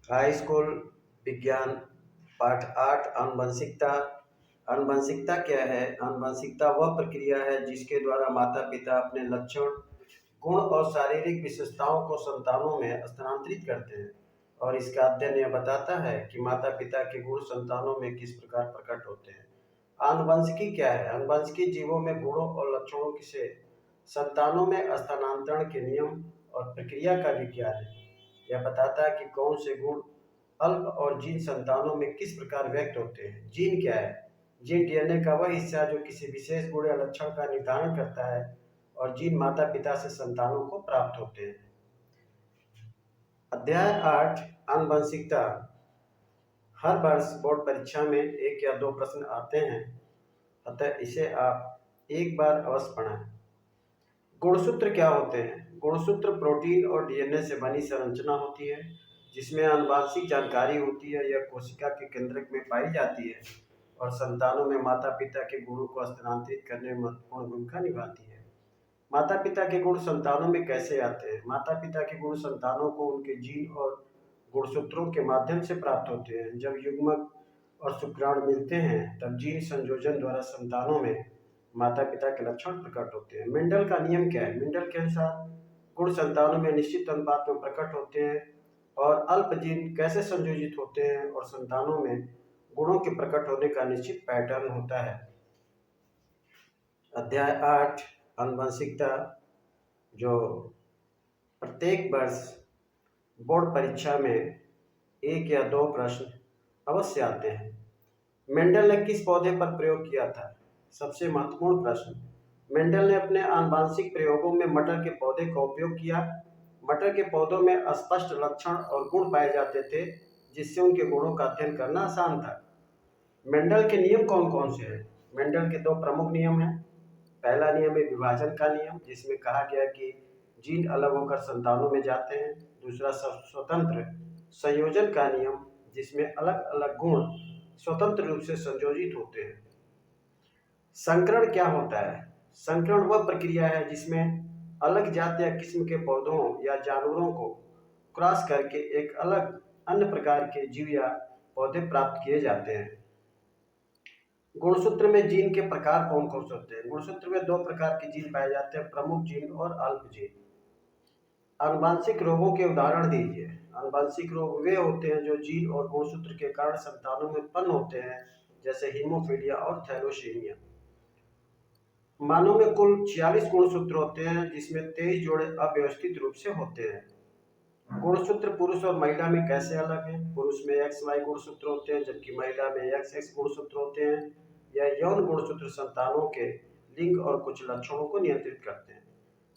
High school विज्ञान पाठ 8 आनुवंशिकता। आनुवंशिकता क्या है? आनुवंशिकता वह प्रक्रिया है जिसके द्वारा माता पिता अपने लक्षण, गुण और शारीरिक विशेषताओं को संतानों में स्थानांतरित करते हैं। और इसका अध्ययन यह बताता है कि माता पिता के गुण संतानों में किस प्रकार प्रकट होते हैं। आनुवंशिकी क्या है? आनुवंशिकी जीवों में गुणों और लक्षणों से संतानों में स्थानांतरण के नियम और प्रक्रिया का विज्ञान है। यह बताता है कि कौन से गुण अल्प और जीन संतानों में किस प्रकार व्यक्त होते हैं। जीन क्या है? जीन डीएनए का वह हिस्सा जो किसी विशेष गुण या लक्षण का निर्धारण करता है और जीन माता पिता से संतानों को प्राप्त होते हैं। अध्याय 8 आनुवंशिकता। हर वर्ष बोर्ड परीक्षा में 1 या 2 प्रश्न आते हैं, अतः इसे आप एक बार अवश्य पढ़ें। गुणसूत्र क्या होते हैं? गुणसूत्र प्रोटीन और डीएनए से बनी संरचना होती है जिसमें आनुवंशिक जानकारी होती है। यह कोशिका के केंद्रक में पाई जाती है और संतानों में माता पिता के गुणों को स्थानांतरित करने में महत्वपूर्ण भूमिका निभाती है। माता पिता के गुण संतानों में कैसे आते हैं? माता पिता के गुण संतानों को उनके जीन और गुणसूत्रों के माध्यम से प्राप्त होते हैं। जब युग्मक और शुक्राणु मिलते हैं तब जीन संयोजन द्वारा संतानों में माता पिता के लक्षण प्रकट होते हैं। मेंडल का नियम क्या है? मेंडल के अनुसार गुण संतानों में निश्चित अनुपात में प्रकट होते हैं और अल्प जीन कैसे संयोजित होते हैं और संतानों में गुणों के प्रकट होने का निश्चित पैटर्न होता है। अध्याय 8 आनुवंशिकता, जो प्रत्येक वर्ष बोर्ड परीक्षा में 1 या 2 प्रश्न अवश्य आते हैं। मेंडल ने किस पौधे पर प्रयोग किया था? सबसे महत्वपूर्ण प्रश्न। मेंडल ने अपने आनुवंशिक प्रयोगों में मटर के पौधे का उपयोग किया। मटर के पौधों में स्पष्ट लक्षण और गुण पाए जाते थे जिससे उनके गुणों का अध्ययन करना आसान था। मेंडल के नियम कौन कौन से हैं? मेंडल के 2 प्रमुख नियम हैं। पहला नियम है विभाजन का नियम, जिसमें कहा गया कि जीन अलग होकर संतानों में जाते हैं। दूसरा स्वतंत्र संयोजन का नियम, जिसमें अलग अलग गुण स्वतंत्र रूप से संयोजित होते हैं। संकरण क्या होता है? संकरण वह प्रक्रिया है जिसमें अलग जात या किस्म के पौधों या जानवरों को क्रॉस करके एक अलग अन्य प्रकार के जीव या पौधे प्राप्त किए जाते हैं। गुणसूत्र में जीन के प्रकार कौन कौन से होते हैं? गुणसूत्र में 2 प्रकार के जीन पाए जाते हैं, प्रमुख जीन और अल्प जीन। आनुवंशिक रोगों के उदाहरण दीजिए। आनुवंशिक रोग वे होते हैं जो जीन और गुणसूत्र के कारण संतानों में उत्पन्न होते हैं, जैसे हीमोफीलिया और थैलेसीमिया। मानव में कुल 46 गुणसूत्र होते हैं, जिसमें 23 जोड़े अव्यवस्थित रूप से होते हैं। गुणसूत्र पुरुष और महिला में कैसे अलग हैं? पुरुष में XY गुणसूत्र होते हैं जबकि महिला में XX गुणसूत्र होते हैं। यह यौन गुणसूत्र संतानों के लिंग और कुछ लक्षणों को नियंत्रित करते हैं।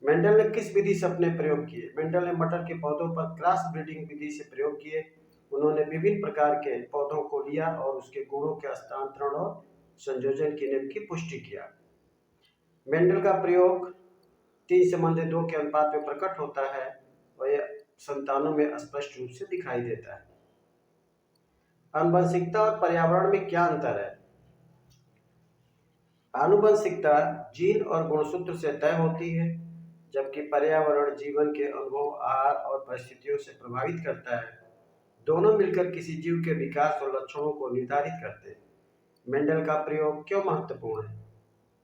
मेंडल ने किस विधि से अपने प्रयोग किए? मेंडल ने मटर के पौधों पर क्रॉस ब्रीडिंग विधि से प्रयोग किए। उन्होंने विभिन्न प्रकार के पौधों को लिया और उसके गुणों के हस्तांतरण और संयोजन के नियम की पुष्टि किया। मेंडल का प्रयोग 3:2 के अनुपात में प्रकट होता है और यह संतानों में स्पष्ट रूप से दिखाई देता है। आनुवंशिकता और पर्यावरण में क्या अंतर है? आनुवंशिकता जीन और गुणसूत्र से तय होती है, जबकि पर्यावरण जीवन के अनुभव, आहार और परिस्थितियों से प्रभावित करता है। दोनों मिलकर किसी जीव के विकास और लक्षणों को निर्धारित करते हैं। मेंडल का प्रयोग क्यों महत्वपूर्ण है?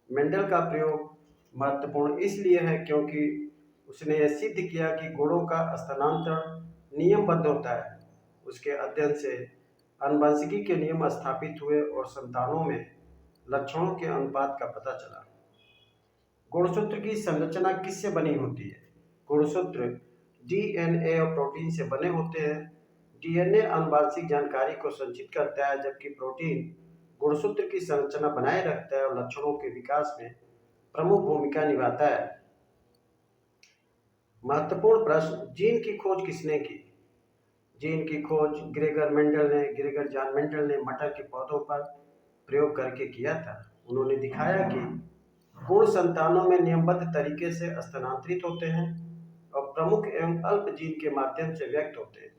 मेंडल का प्रयोग महत्वपूर्ण इसलिए है क्योंकि उसने यह सिद्ध किया कि गुणों का स्थानांतरण नियमबद्ध होता है। उसके अध्ययन से आनुवंशिकी के नियम स्थापित हुए और संतानों में लक्षणों के अनुपात का पता चला। गुणसूत्र की संरचना किससे बनी होती है? गुणसूत्र डीएनए और प्रोटीन से बने होते हैं। डीएनए आनुवंशिक जानकारी को संचित करता है, जबकि प्रोटीन गुणसूत्र की संरचना बनाए रखता है और लक्षणों के विकास में प्रमुख भूमिका निभाता है। महत्वपूर्ण प्रश्न। जीन की खोज किसने की? जीन की खोज ग्रेगर जॉन मेंडल ने मटर के पौधों पर प्रयोग करके किया था। उन्होंने दिखाया कि गुण संतानों में नियमबद्ध तरीके से स्थानांतरित होते हैं और प्रमुख एवं अल्प जीन के माध्यम से व्यक्त होते हैं।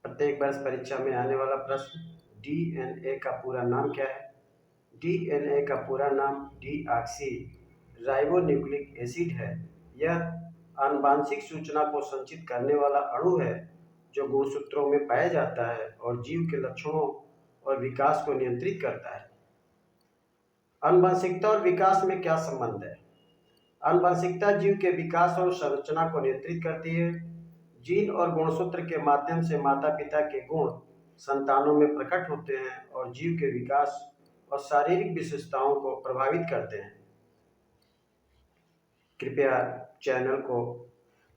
प्रत्येक वर्ष परीक्षा में आने वाला प्रश्न। डीएनए का पूरा नाम क्या है? डीएनए का पूरा नाम डीऑक्सी राइबोन्यूक्लिक एसिड है। यह आनुवंशिक सूचना को संचित करने वाला अणु है जो गुणसूत्रों में पाया जाता है और जीव के लक्षणों और विकास को नियंत्रित करता है। आनुवंशिकता और विकास में क्या संबंध है? आनुवंशिकता जीव के विकास और संरचना को नियंत्रित करती है। जीन और गुणसूत्र के माध्यम से माता पिता के गुण संतानों में प्रकट होते हैं और जीव के विकास और शारीरिक विशेषताओं को प्रभावित करते हैं। कृपया चैनल को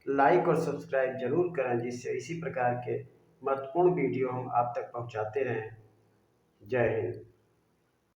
लाइक और सब्सक्राइब जरूर करें, जिससे इसी प्रकार के महत्वपूर्ण वीडियो हम आप तक पहुंचाते रहें। जय हिंद।